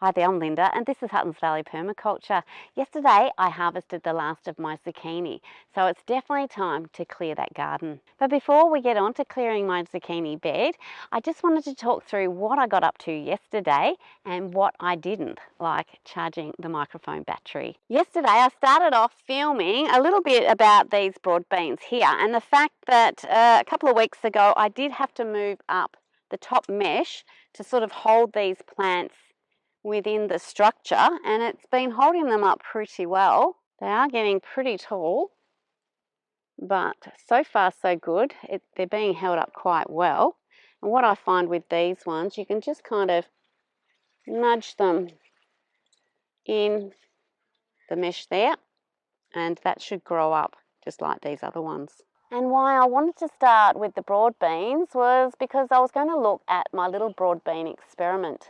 Hi there, I'm Linda and this is Huttons Valley Permaculture. Yesterday I harvested the last of my zucchini, so it's definitely time to clear that garden. But before we get on to clearing my zucchini bed, I just wanted to talk through what I got up to yesterday and what I didn't, like charging the microphone battery. Yesterday I started off filming a little bit about these broad beans here and the fact that a couple of weeks ago I did have to move up the top mesh to sort of hold these plants within the structure, and it's been holding them up pretty well. They are getting pretty tall, but so far so good. They're being held up quite well. And what I find with these ones, you can just kind of nudge them in the mesh there, and that should grow up just like these other ones. And why I wanted to start with the broad beans was because I was going to look at my little broad bean experiment.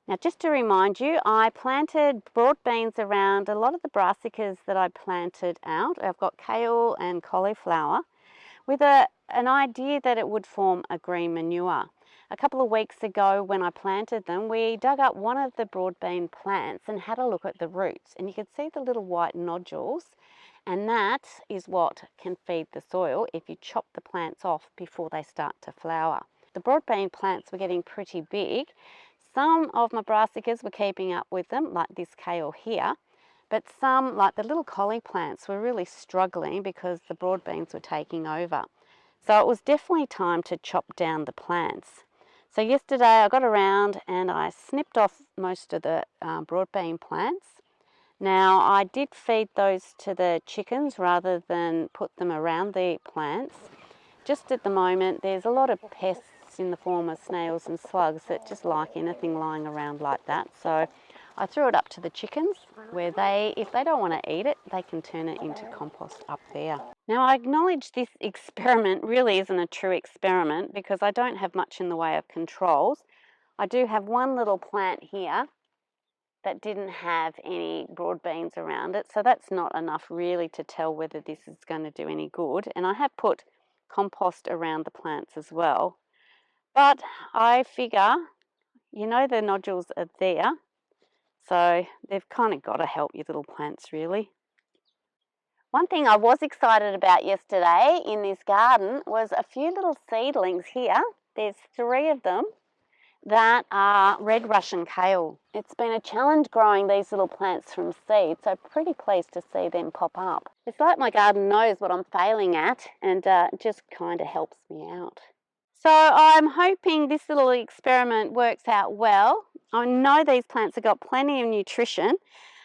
Now, just to remind you, I planted broad beans around a lot of the brassicas that I planted out. I've got kale and cauliflower with an idea that it would form a green manure. A couple of weeks ago when I planted them, we dug up one of the broad bean plants and had a look at the roots, and you could see the little white nodules, and that is what can feed the soil if you chop the plants off before they start to flower. The broad bean plants were getting pretty big. Some of my brassicas were keeping up with them, like this kale here, but some, like the little collie plants, were really struggling because the broad beans were taking over. So it was definitely time to chop down the plants. So yesterday I got around and I snipped off most of the broad bean plants. Now I did feed those to the chickens rather than put them around the plants. Just at the moment there's a lot of pests in the form of snails and slugs that just like anything lying around like that. So I threw it up to the chickens where if they don't want to eat it, they can turn it into compost up there. Now I acknowledge this experiment really isn't a true experiment because I don't have much in the way of controls. I do have one little plant here that didn't have any broad beans around it, so that's not enough really to tell whether this is going to do any good. And I have put compost around the plants as well. But I figure, the nodules are there, so they've kind of got to help your little plants really. One thing I was excited about yesterday in this garden was a few little seedlings here. There's 3 of them that are red Russian kale. It's been a challenge growing these little plants from seed, so pretty pleased to see them pop up. It's like my garden knows what I'm failing at and just kind of helps me out. So I'm hoping this little experiment works out well. I know these plants have got plenty of nutrition,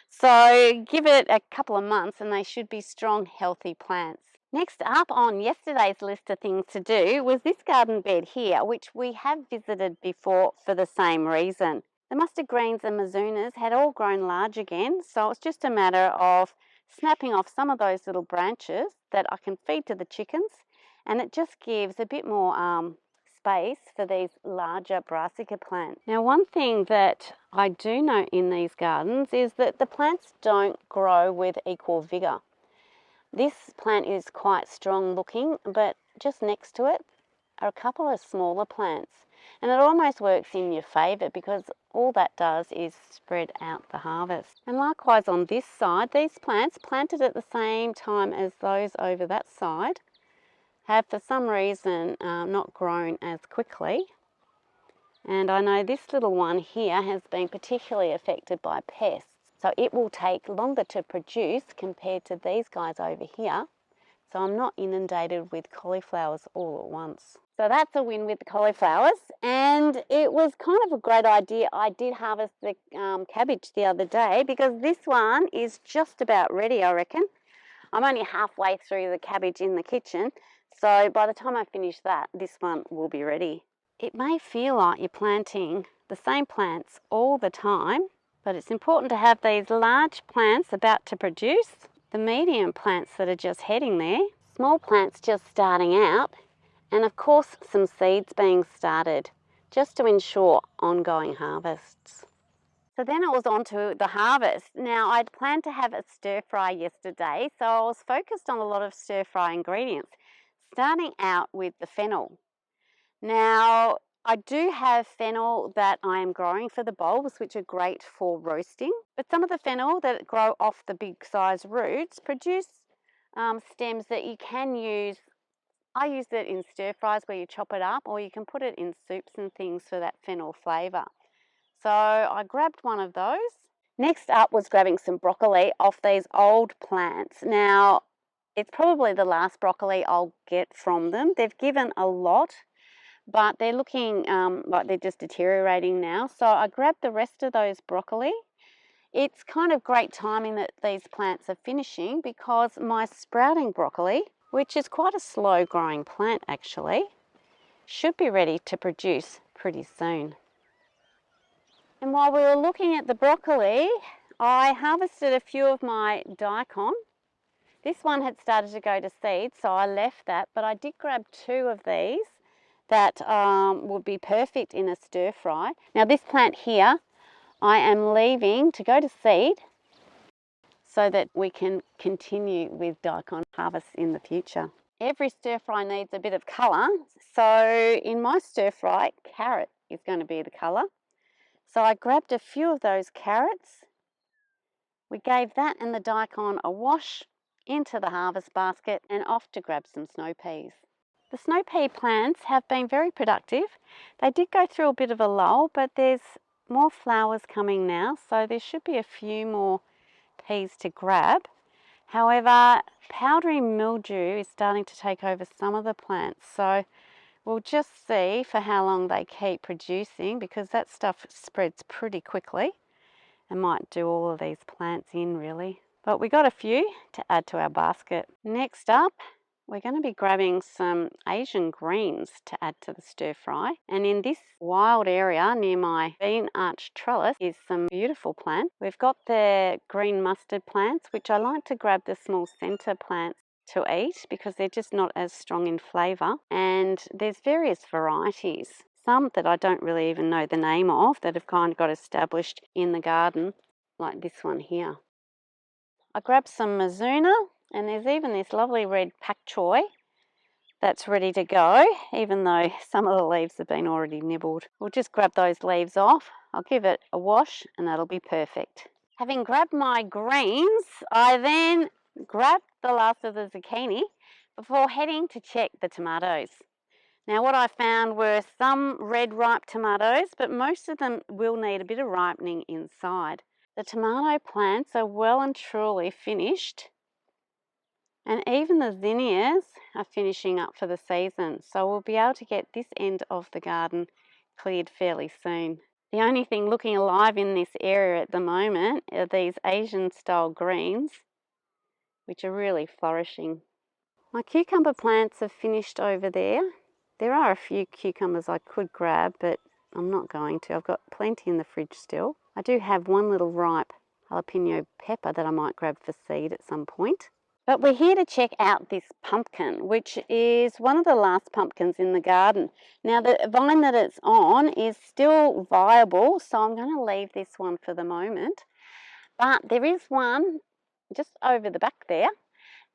so give it a couple of months and they should be strong, healthy plants. Next up on yesterday's list of things to do was this garden bed here, which we have visited before for the same reason. The mustard greens and mizunas had all grown large again, so it's just a matter of snapping off some of those little branches that I can feed to the chickens, and it just gives a bit more space for these larger brassica plants. Now, one thing that I do note in these gardens is that the plants don't grow with equal vigour. This plant is quite strong looking, but just next to it are a couple of smaller plants, and it almost works in your favour because all that does is spread out the harvest. And likewise on this side, these plants planted at the same time as those over that side have for some reason not grown as quickly, and I know this little one here has been particularly affected by pests, so it will take longer to produce compared to these guys over here, so I'm not inundated with cauliflowers all at once. So that's a win with the cauliflowers, and it was kind of a great idea. I did harvest the cabbage the other day because this one is just about ready, I reckon. I'm only halfway through the cabbage in the kitchen, so by the time I finish that, this one will be ready. It may feel like you're planting the same plants all the time, but it's important to have these large plants about to produce, the medium plants that are just heading there, small plants just starting out, and of course some seeds being started, just to ensure ongoing harvests. So then it was on to the harvest. Now I'd planned to have a stir fry yesterday, so I was focused on a lot of stir fry ingredients, starting out with the fennel. Now I do have fennel that I am growing for the bulbs, which are great for roasting. But some of the fennel that grow off the big size roots produce stems that you can use. I use it in stir fries where you chop it up, or you can put it in soups and things for that fennel flavour. So I grabbed one of those. Next up was grabbing some broccoli off these old plants. Now, it's probably the last broccoli I'll get from them. They've given a lot, but they're looking like they're just deteriorating now. So I grabbed the rest of those broccoli. It's kind of great timing that these plants are finishing, because my sprouting broccoli, which is quite a slow growing plant actually, should be ready to produce pretty soon. And while we were looking at the broccoli, I harvested a few of my daikon. This one had started to go to seed, so I left that, but I did grab two of these that would be perfect in a stir fry. Now this plant here, I am leaving to go to seed so that we can continue with daikon harvests in the future. Every stir fry needs a bit of colour, so in my stir fry, carrot is going to be the colour. So I grabbed a few of those carrots. We gave that and the daikon a wash into the harvest basket and off to grab some snow peas. The snow pea plants have been very productive. They did go through a bit of a lull, but there's more flowers coming now, so there should be a few more peas to grab. However, powdery mildew is starting to take over some of the plants, so we'll just see for how long they keep producing, because that stuff spreads pretty quickly and might do all of these plants in really. But we got a few to add to our basket. Next up, we're going to be grabbing some Asian greens to add to the stir fry. And in this wild area near my bean arch trellis is some beautiful plants. We've got the green mustard plants, which I like to grab the small centre plants to eat because they're just not as strong in flavour. And there's various varieties, some that I don't really even know the name of, that have kind of got established in the garden, like this one here. I grabbed some mizuna, and there's even this lovely red pak choi that's ready to go, even though some of the leaves have been already nibbled. We'll just grab those leaves off. I'll give it a wash and that'll be perfect. Having grabbed my greens, I then grabbed the last of the zucchini before heading to check the tomatoes. Now what I found were some red ripe tomatoes, but most of them will need a bit of ripening inside. The tomato plants are well and truly finished, and even the zinnias are finishing up for the season, so we'll be able to get this end of the garden cleared fairly soon. The only thing looking alive in this area at the moment are these Asian style greens, which are really flourishing. My cucumber plants are finished over there. There are a few cucumbers I could grab, but I'm not going to. I've got plenty in the fridge still. I do have one little ripe jalapeno pepper that I might grab for seed at some point. But we're here to check out this pumpkin, which is one of the last pumpkins in the garden. Now the vine that it's on is still viable, so I'm going to leave this one for the moment. But there is one just over the back there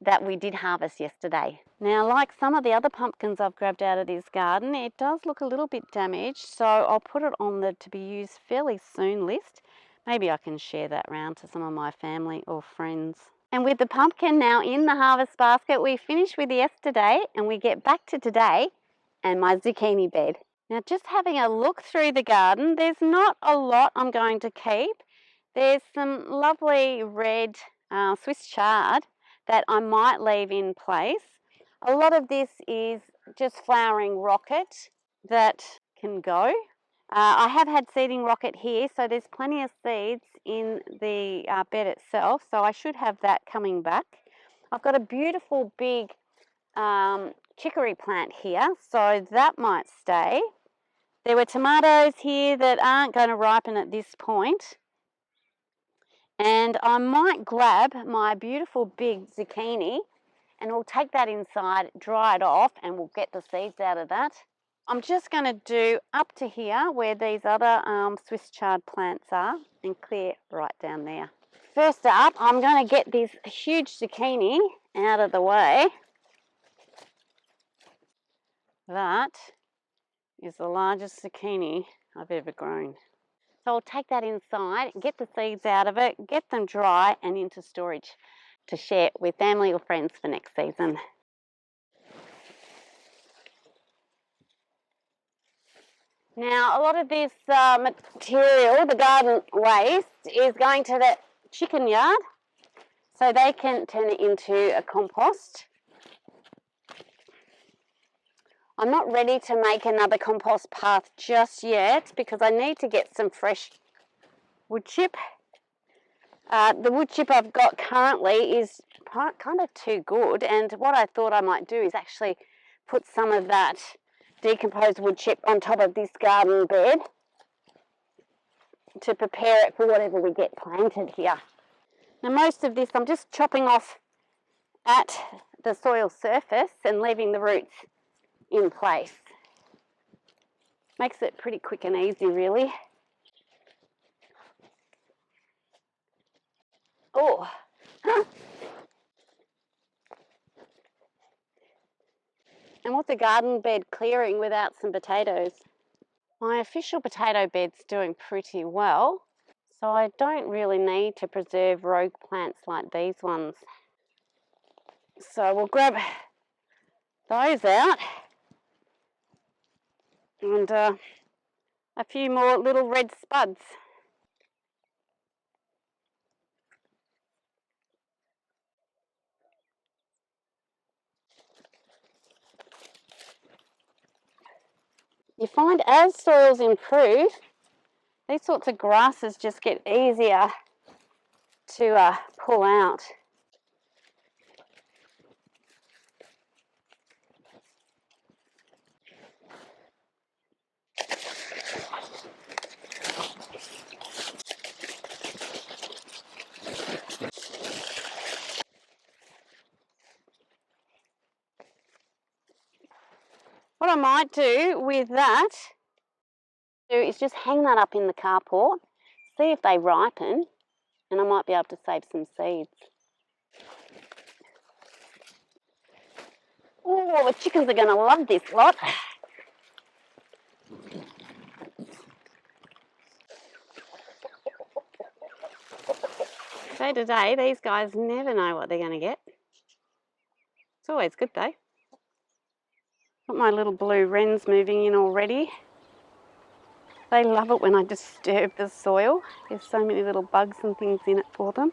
that we did harvest yesterday. Now, like some of the other pumpkins I've grabbed out of this garden, it does look a little bit damaged, so I'll put it on the to be used fairly soon list. Maybe I can share that round to some of my family or friends. And with the pumpkin now in the harvest basket, we finish with yesterday and we get back to today and my zucchini bed. Now, just having a look through the garden, there's not a lot I'm going to keep. There's some lovely red Swiss chard that I might leave in place. A lot of this is just flowering rocket that can go. I have had seeding rocket here, so there's plenty of seeds in the bed itself, so I should have that coming back. I've got a beautiful big chicory plant here, so that might stay. There were tomatoes here that aren't going to ripen at this point. And I might grab my beautiful big zucchini and we'll take that inside, dry it off, and we'll get the seeds out of that. I'm just going to do up to here where these other Swiss chard plants are and clear right down there. First up, I'm going to get this huge zucchini out of the way. That is the largest zucchini I've ever grown. So I'll take that inside, get the seeds out of it, get them dry and into storage to share with family or friends for next season. Now, a lot of this material, the garden waste, is going to the chicken yard so they can turn it into a compost. I'm not ready to make another compost path just yet because I need to get some fresh wood chip. The wood chip I've got currently is kind of too good, and what I thought I might do is actually put some of that decomposed wood chip on top of this garden bed to prepare it for whatever we get planted here. Now most of this I'm just chopping off at the soil surface and leaving the roots in place. Makes it pretty quick and easy really. Oh, and what's a garden bed clearing without some potatoes? My official potato bed's doing pretty well, so I don't really need to preserve rogue plants like these ones. So we'll grab those out and a few more little red spuds. You find as soils improve, these sorts of grasses just get easier to pull out. What I might do with that is just hang that up in the carport, see if they ripen, and I might be able to save some seeds. Oh, the chickens are going to love this lot. Day to day, these guys never know what they're going to get. It's always good though. Got my little blue wrens moving in already. They love it when I disturb the soil. There's so many little bugs and things in it for them.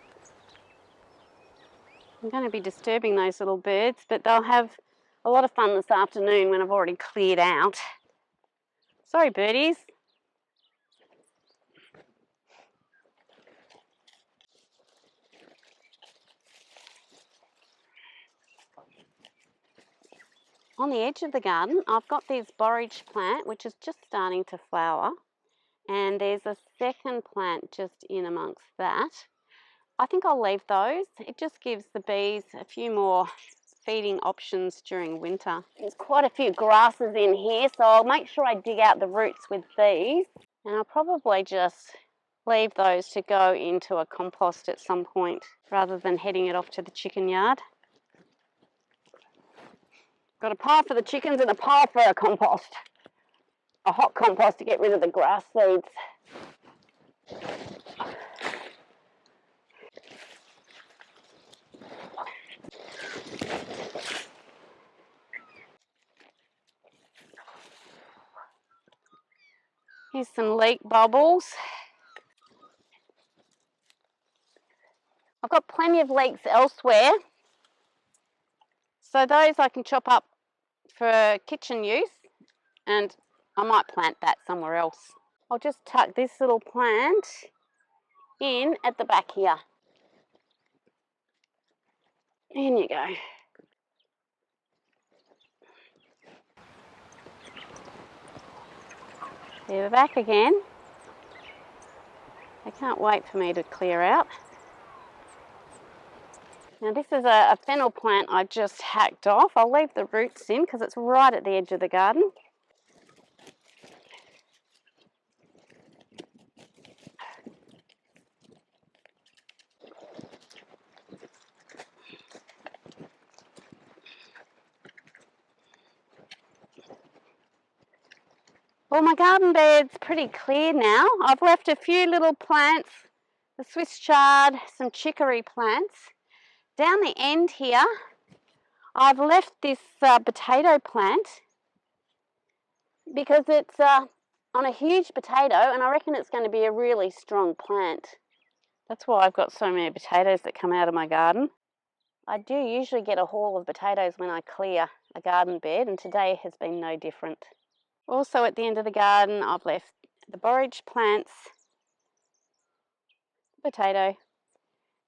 I'm going to be disturbing those little birds, but they'll have a lot of fun this afternoon when I've already cleared out. Sorry, birdies. On the edge of the garden, I've got this borage plant, which is just starting to flower. And there's a second plant just in amongst that. I think I'll leave those. It just gives the bees a few more feeding options during winter. There's quite a few grasses in here, so I'll make sure I dig out the roots with these. And I'll probably just leave those to go into a compost at some point rather than heading it off to the chicken yard. Got a pile for the chickens and a pile for a compost. A hot compost to get rid of the grass seeds. Here's some leek bubbles. I've got plenty of leeks elsewhere, so those I can chop up for kitchen use, and I might plant that somewhere else. I'll just tuck this little plant in at the back here. In you go. There we're back again. They can't wait for me to clear out. Now this is a fennel plant I just hacked off. I'll leave the roots in because it's right at the edge of the garden. Well, my garden bed's pretty clear now. I've left a few little plants, the Swiss chard, some chicory plants. Down the end here, I've left this potato plant because it's on a huge potato, and I reckon it's going to be a really strong plant. That's why I've got so many potatoes that come out of my garden. I do usually get a haul of potatoes when I clear a garden bed, and today has been no different. Also at the end of the garden, I've left the borage plants, potato,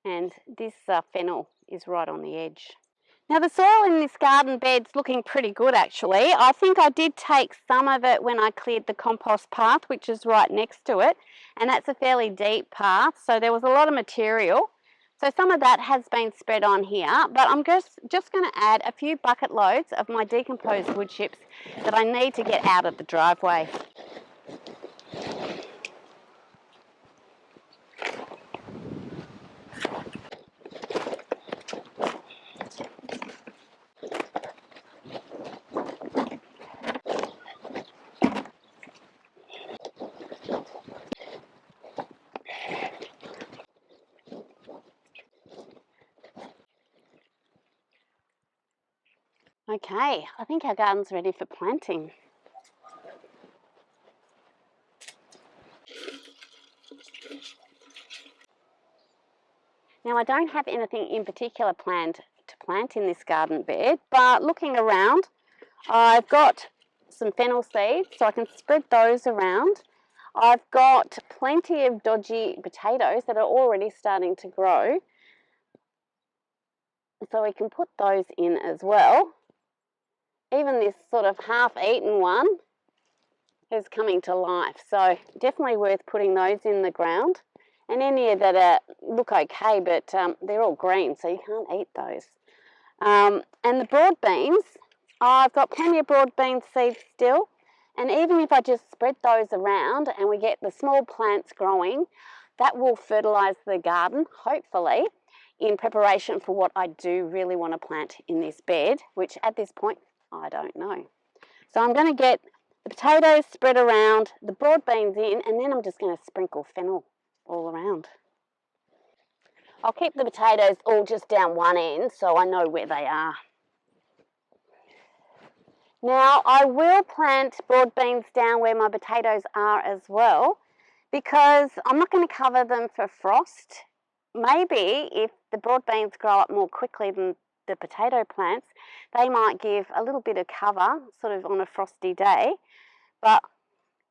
and this fennel is right on the edge. Now the soil in this garden bed's looking pretty good actually. I think I did take some of it when I cleared the compost path, which is right next to it, and that's a fairly deep path, so there was a lot of material. So some of that has been spread on here, but I'm just going to add a few bucket loads of my decomposed wood chips that I need to get out of the driveway. Okay, I think our garden's ready for planting. Now I don't have anything in particular planned to plant in this garden bed, but looking around, I've got some fennel seeds, so I can spread those around. I've got plenty of dodgy potatoes that are already starting to grow, so we can put those in as well. Even this sort of half-eaten one is coming to life, so definitely worth putting those in the ground. And any that look okay, but they're all green, so you can't eat those. And the broad beans, I've got plenty of broad bean seeds still, and even if I just spread those around and we get the small plants growing, that will fertilise the garden, hopefully, in preparation for what I do really want to plant in this bed, which at this point, I don't know. So I'm going to get the potatoes spread around, the broad beans in, and then I'm just going to sprinkle fennel all around. I'll keep the potatoes all just down one end so I know where they are. Now I will plant broad beans down where my potatoes are as well, because I'm not going to cover them for frost. Maybe if the broad beans grow up more quickly than the potato plants, they might give a little bit of cover sort of on a frosty day, but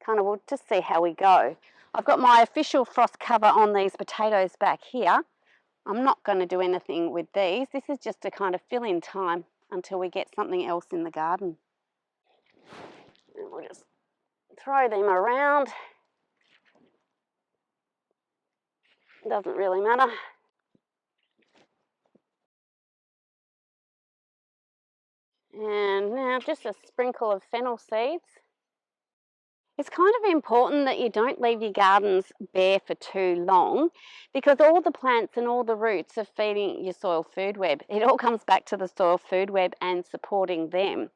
kind of we'll just see how we go. I've got my official frost cover on these potatoes back here. I'm not going to do anything with these. This is just a kind of fill-in time until we get something else in the garden. And we'll just throw them around. Doesn't really matter. And now just a sprinkle of fennel seeds. It's kind of important that you don't leave your gardens bare for too long, because all the plants and all the roots are feeding your soil food web. It all comes back to the soil food web and supporting them.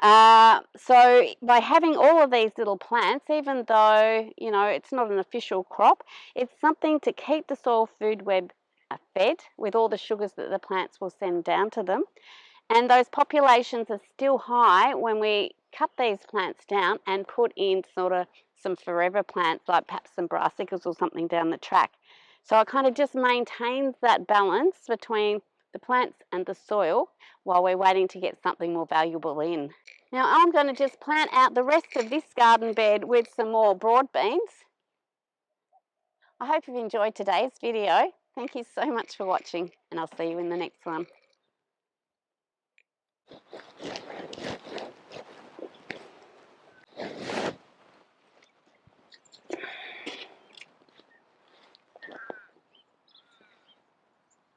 So by having all of these little plants, even though, you know, it's not an official crop, it's something to keep the soil food web fed with all the sugars that the plants will send down to them. And those populations are still high when we cut these plants down and put in sort of some forever plants, like perhaps some brassicas or something down the track. So it kind of just maintains that balance between the plants and the soil while we're waiting to get something more valuable in. Now I'm going to just plant out the rest of this garden bed with some more broad beans. I hope you've enjoyed today's video. Thank you so much for watching, and I'll see you in the next one.